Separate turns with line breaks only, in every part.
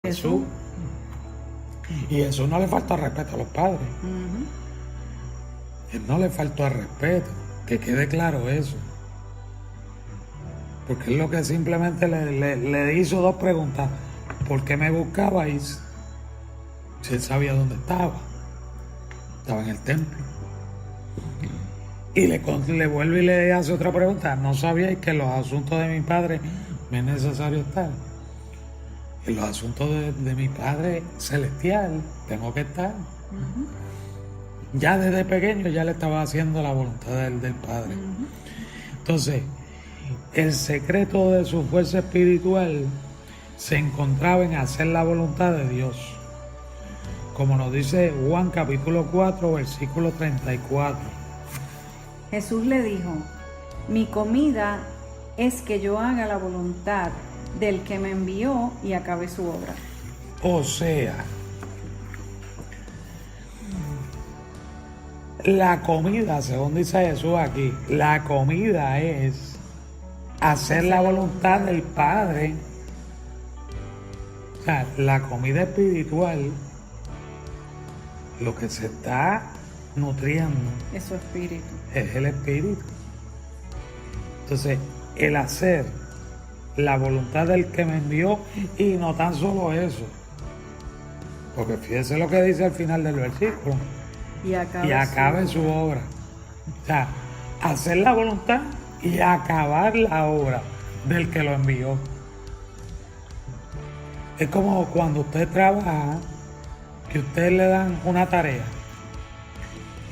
Jesús. Y Jesús no le faltó respeto a los padres. Él no le faltó al respeto. Que quede claro eso. Porque él lo que simplemente le hizo dos preguntas. ¿Por qué me buscabais? Si él sabía dónde estaba. Estaba en el templo. Y le vuelve y le hace otra pregunta. ¿No sabíais que en los asuntos de mi padre me es necesario estar? En los asuntos de mi Padre Celestial tengo que estar. Ya desde pequeño ya le estaba haciendo la voluntad del Padre. Entonces, el secreto de su fuerza espiritual se encontraba en hacer la voluntad de Dios. Como nos dice Juan capítulo 4, versículo 34.
Jesús le dijo: mi comida es que yo haga la voluntad del que me envió y acabe su obra.
O sea, la comida, según dice Jesús aquí, la comida es hacer la voluntad del Padre. O sea, la comida espiritual, lo que se está nutriendo
Es su espíritu.
es el espíritu. Entonces, el hacer la voluntad del que me envió, y no tan solo eso, porque fíjese lo que dice al final del versículo:
Y
acabe su obra. O sea, hacer la voluntad y acabar la obra del que lo envió. Es como cuando usted trabaja, que usted le dan una tarea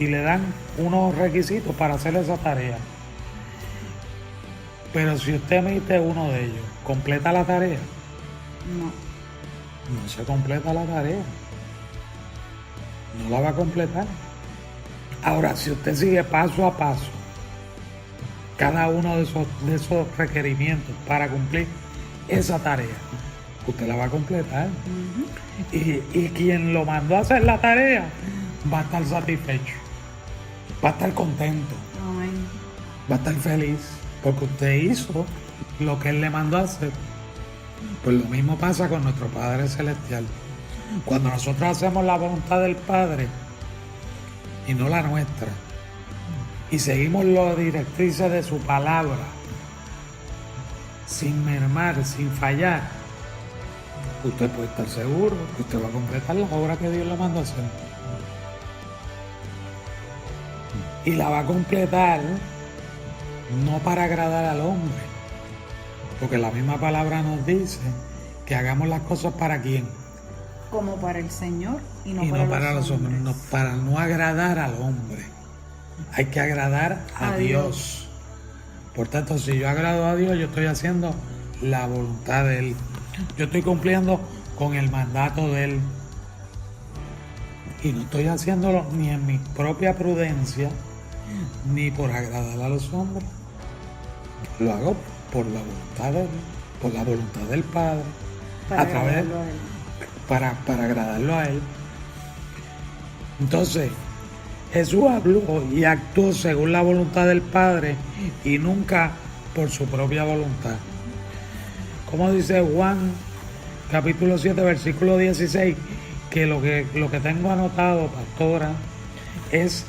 y le dan unos requisitos para hacer esa tarea. Pero si usted emite uno de ellos, ¿completa la tarea? No se completa la tarea. No la va a completar. Ahora, si usted sigue paso a paso cada uno de esos requerimientos para cumplir esa tarea, usted la va a completar. Y quien lo mandó a hacer la tarea va a estar satisfecho, va a estar contento,
Amén.
va a estar feliz, porque usted hizo lo que Él le mandó a hacer. Pues lo mismo pasa con nuestro Padre Celestial. Cuando nosotros hacemos la voluntad del Padre y no la nuestra, y seguimos las directrices de su palabra, sin mermar, sin fallar, usted puede estar seguro que usted va a completar la obra que Dios le mandó a hacer. Y la va a completar no para agradar al hombre, porque la misma palabra nos dice que hagamos las cosas para quién,
Como para el Señor y no
para los hombres, no, para no agradar al hombre. Hay que agradar a Dios. Por tanto, si yo agrado a Dios, yo estoy haciendo la voluntad de Él. Yo estoy cumpliendo con el mandato de Él. Y no estoy haciéndolo ni en mi propia prudencia, ni por agradar a los hombres. Lo hago por la voluntad de Él, por la voluntad del Padre, para agradarlo a Él. Entonces, Jesús habló y actuó según la voluntad del Padre y nunca por su propia voluntad. Como dice Juan capítulo 7, versículo 16, que lo que tengo anotado, pastora, es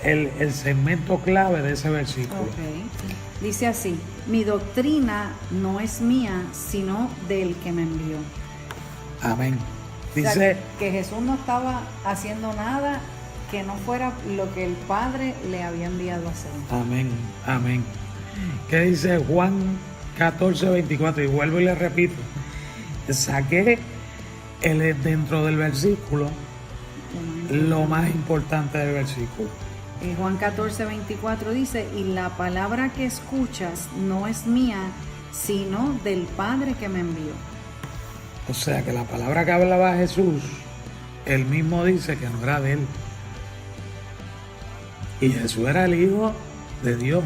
el segmento clave de ese versículo.
Okay. Dice así: mi doctrina no es mía, sino del que me envió.
Amén. Dice,
O sea, que Jesús no estaba haciendo nada que no fuera lo que el Padre le había enviado a hacer.
amén, amén. ¿Qué dice Juan 14, 24? Y vuelvo y le repito, saqué dentro del versículo lo más importante del versículo.
Juan 14, 24 dice: y la palabra que escuchas no es mía, sino del Padre que me envió.
O sea que la palabra que hablaba Jesús, él mismo dice que no era de él. Y Jesús era el Hijo de Dios.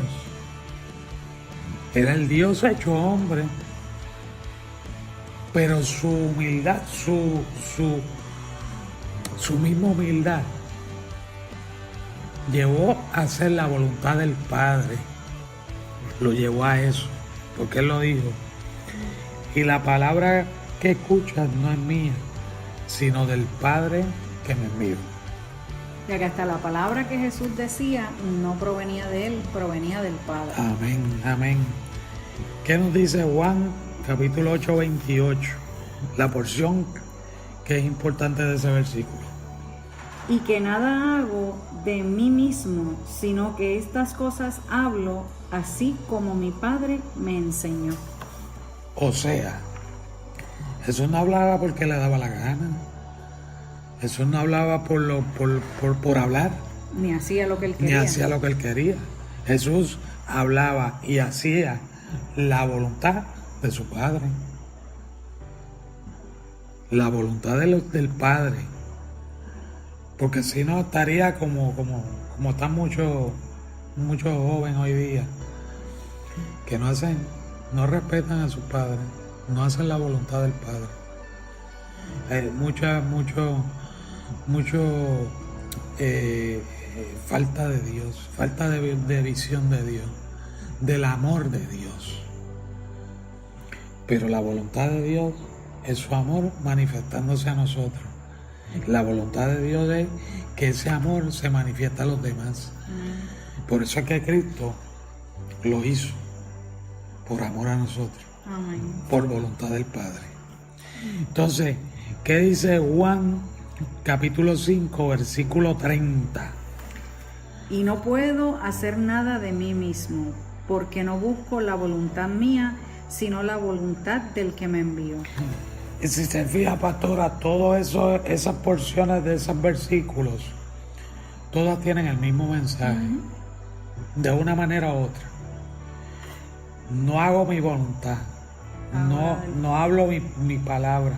Era el Dios hecho hombre. Pero su humildad, su misma humildad, llevó a hacer la voluntad del Padre. Lo llevó a eso, porque Él lo dijo. Y la palabra que escuchas no es mía, sino del Padre que me envió.
Ya que hasta la palabra que Jesús decía no provenía de él, provenía del Padre.
Amén, amén. ¿Qué nos dice Juan capítulo 8, 28? La porción que es importante de ese versículo.
Y que nada hago de mí mismo, sino que estas cosas hablo así como mi Padre me enseñó.
O sea, Jesús no hablaba porque le daba la gana. Jesús no hablaba por hablar.
Ni hacía lo que él quería.
Ni hacía lo que él quería. Jesús hablaba y hacía la voluntad de su Padre. La voluntad del Padre. Porque si no estaría como están muchos jóvenes hoy día, que no respetan a sus padres, no hacen la voluntad del Padre. Mucho falta de Dios, falta de visión de Dios, del amor de Dios. Pero la voluntad de Dios es su amor manifestándose a nosotros. La voluntad de Dios es que ese amor se manifiesta a los demás. Por eso es que Cristo lo hizo, por amor a nosotros.
Amén.
Por voluntad del Padre. Entonces, ¿qué dice Juan capítulo 5, versículo 30?
Y no puedo hacer nada de mí mismo, porque no busco la voluntad mía, sino la voluntad del que me envió.
Y si se fija, pastora, todas esas porciones de esos versículos, todas tienen el mismo mensaje, de una manera u otra. No hago mi voluntad, no hablo mi palabra,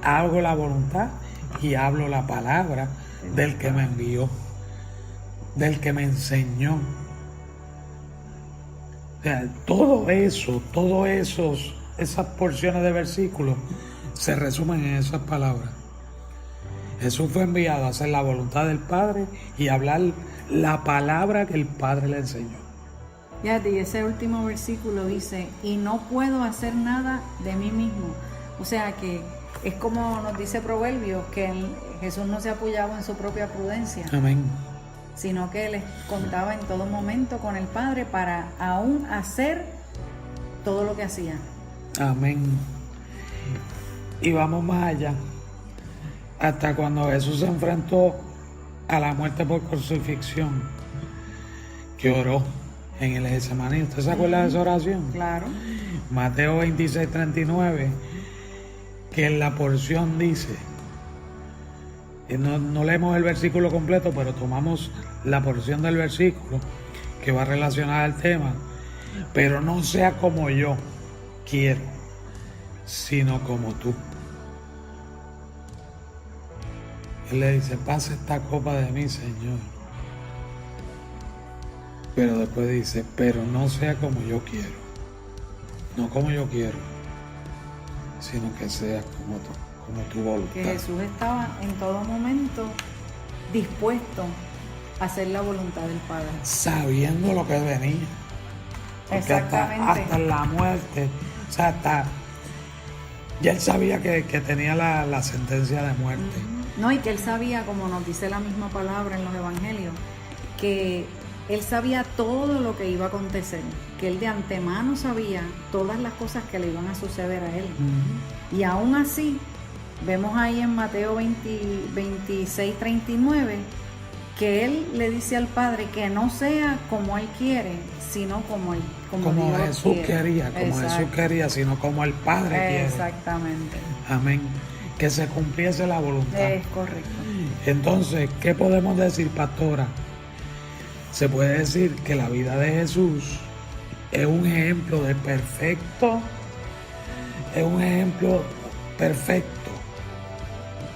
hago la voluntad y hablo la palabra del que me envió, del que me enseñó. O sea, esas porciones de versículos se resumen en esas palabras. Jesús fue enviado a hacer la voluntad del Padre y hablar la palabra que el Padre le enseñó.
Y ese último versículo dice, y no puedo hacer nada de mí mismo. O sea que es como nos dice Proverbios, que Jesús no se apoyaba en su propia prudencia.
Amén.
Sino que él contaba en todo momento con el Padre para aún hacer todo lo que hacía.
Amén. Y vamos más allá. Hasta cuando Jesús se enfrentó a la muerte por crucifixión, que oró en el Getsemaní. ¿Usted se acuerda de esa oración?
Claro.
Mateo 26, 39, que en la porción dice, no leemos el versículo completo, pero tomamos la porción del versículo que va relacionada al tema. Pero no sea como yo quiero, sino como tú. Él le dice, pasa esta copa de mí, Señor. Pero después dice, pero no sea como yo quiero. No como yo quiero, sino que sea como tu voluntad.
Que Jesús estaba en todo momento dispuesto a hacer la voluntad del Padre.
Sabiendo lo que venía. Porque
Exactamente.
hasta la muerte, o sea, ya él sabía que tenía la sentencia de muerte.
No, y que él sabía, como nos dice la misma palabra en los evangelios, que él sabía todo lo que iba a acontecer, que él de antemano sabía todas las cosas que le iban a suceder a él. Y aún así, vemos ahí en Mateo 26, 39, que él le dice al Padre que no sea como él quiere, sino como Dios
Jesús
quiere.
quería, Jesús quería, sino como el Padre quiere.
Exactamente.
Amén. Que se cumpliese la voluntad.
Es correcto.
Entonces, ¿qué podemos decir, pastora? Se puede decir que la vida de Jesús es un ejemplo de perfecto, es un ejemplo perfecto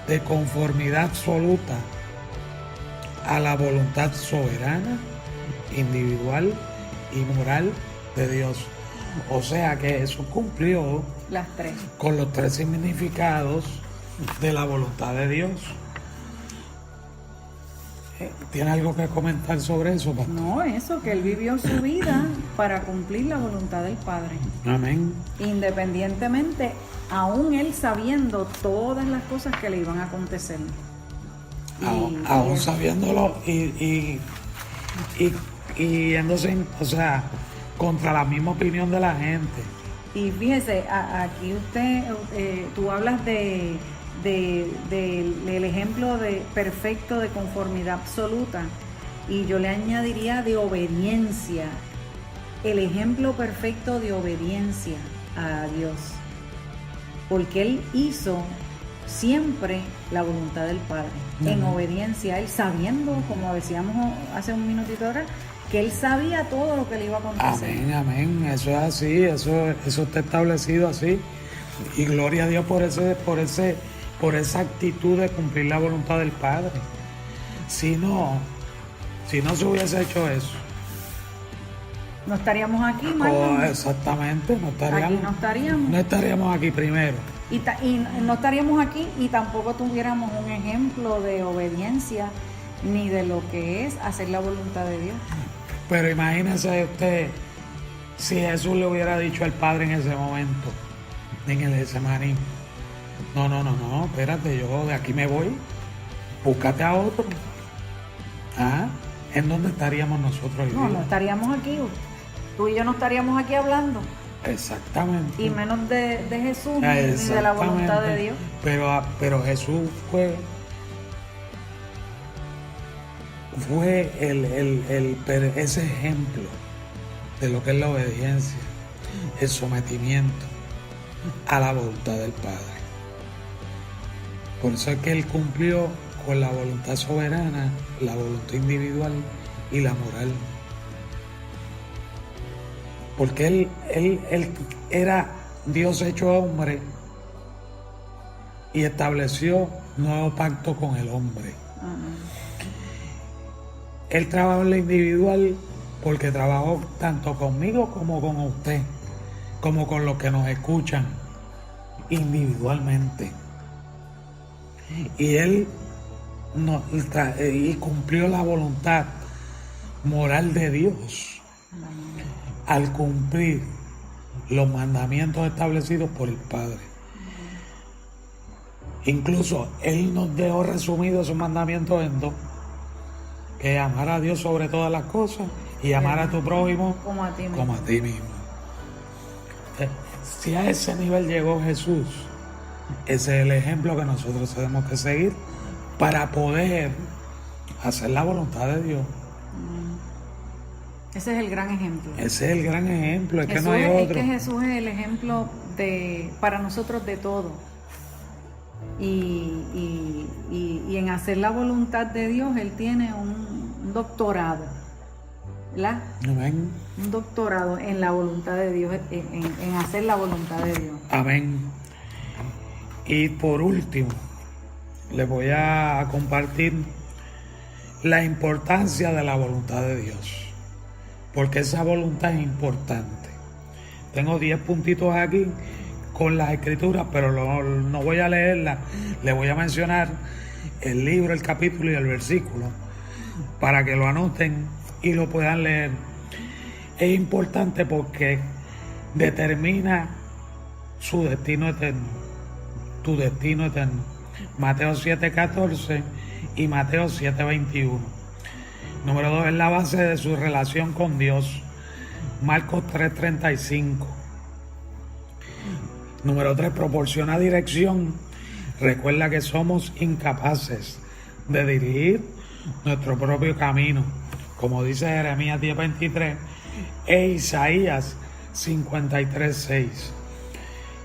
de conformidad absoluta a la voluntad soberana, individual y moral de Dios. O sea que Jesús cumplió
Las tres.
con los tres significados de la voluntad de Dios. ¿Tiene algo que comentar sobre eso, pastor?
No, eso, que él vivió su vida para cumplir la voluntad del Padre.
Amén.
Independientemente, aún él sabiendo todas las cosas que le iban a acontecer.
Aún sabiéndolo y yéndose, o sea, contra la misma opinión de la gente.
Y fíjese, aquí tú hablas del ejemplo perfecto de conformidad absoluta, y yo le añadiría de obediencia, el ejemplo perfecto de obediencia a Dios, porque él hizo siempre la voluntad del Padre, en obediencia a él, sabiendo, como decíamos hace un minutito ahora, que él sabía todo lo que le iba a acontecer.
Amén, amén, eso es así, eso está establecido así, y gloria a Dios por esa actitud de cumplir la voluntad del Padre. Si no se hubiese hecho eso,
no estaríamos aquí, Marlon.
Exactamente, no estaríamos aquí primero.
Y no estaríamos aquí, y tampoco tuviéramos un ejemplo de obediencia ni de lo que es hacer la voluntad de Dios.
Pero imagínese usted si Jesús le hubiera dicho al Padre en ese momento, en el Getsemaní: no, espérate, yo de aquí me voy, búscate a otro. ¿En dónde estaríamos nosotros?
No estaríamos aquí, tú y yo no estaríamos aquí hablando.
Exactamente.
Y menos de Jesús ni de la voluntad de Dios.
Pero Jesús fue ese ejemplo de lo que es la obediencia, el sometimiento a la voluntad del Padre. Por eso es que él cumplió con la voluntad soberana, la voluntad individual y la moral. Porque él era Dios hecho hombre y estableció nuevo pacto con el hombre. Él trabajó en lo individual porque trabajó tanto conmigo como con usted, como con los que nos escuchan individualmente. Y él cumplió la voluntad moral de Dios al cumplir los mandamientos establecidos por el Padre. Incluso él nos dejó resumidos esos mandamientos en dos: que amar a Dios sobre todas las cosas y amar a tu prójimo
como a
ti mismo. Si a ese nivel llegó Jesús, ese es el ejemplo que nosotros tenemos que seguir para poder hacer la voluntad de Dios.
Ese es el gran ejemplo.
Ese es el gran ejemplo, es
Jesús,
que no hay otro.
Es que Jesús es el ejemplo para nosotros de todo. Y en hacer la voluntad de Dios, él tiene un doctorado, ¿verdad?
Amén.
Un doctorado en la voluntad de Dios, en hacer la voluntad de Dios.
Amén. Y por último, les voy a compartir la importancia de la voluntad de Dios, porque esa voluntad es importante. Tengo 10 puntitos aquí con las escrituras, pero no voy a leerlas. Les voy a mencionar el libro, el capítulo y el versículo para que lo anoten y lo puedan leer. Es importante porque determina su destino eterno, tu destino eterno. Mateo 7:14 y Mateo 7:21. Número 2, es la base de su relación con Dios. Marcos 3:35. Número 3, proporciona dirección. Recuerda que somos incapaces de dirigir nuestro propio camino, como dice Jeremías 10:23 e Isaías 53:6.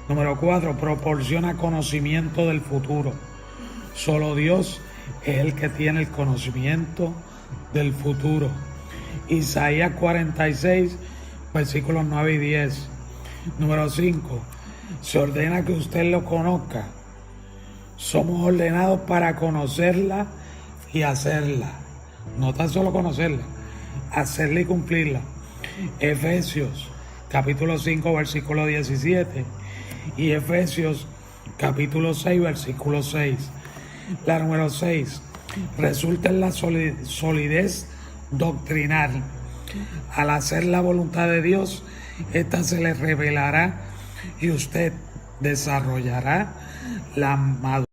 Número 4, proporciona conocimiento del futuro. Solo Dios es el que tiene el conocimiento del futuro. Isaías 46, versículos 9 y 10. Número 5, se ordena que usted lo conozca. Somos ordenados para conocerla y hacerla. No tan solo conocerla, hacerla y cumplirla. Efesios capítulo 5, versículo 17 y Efesios capítulo 6, versículo 6. La número 6, resulta en la solidez doctrinal. Al hacer la voluntad de Dios, esta se le revelará y usted desarrollará la madurez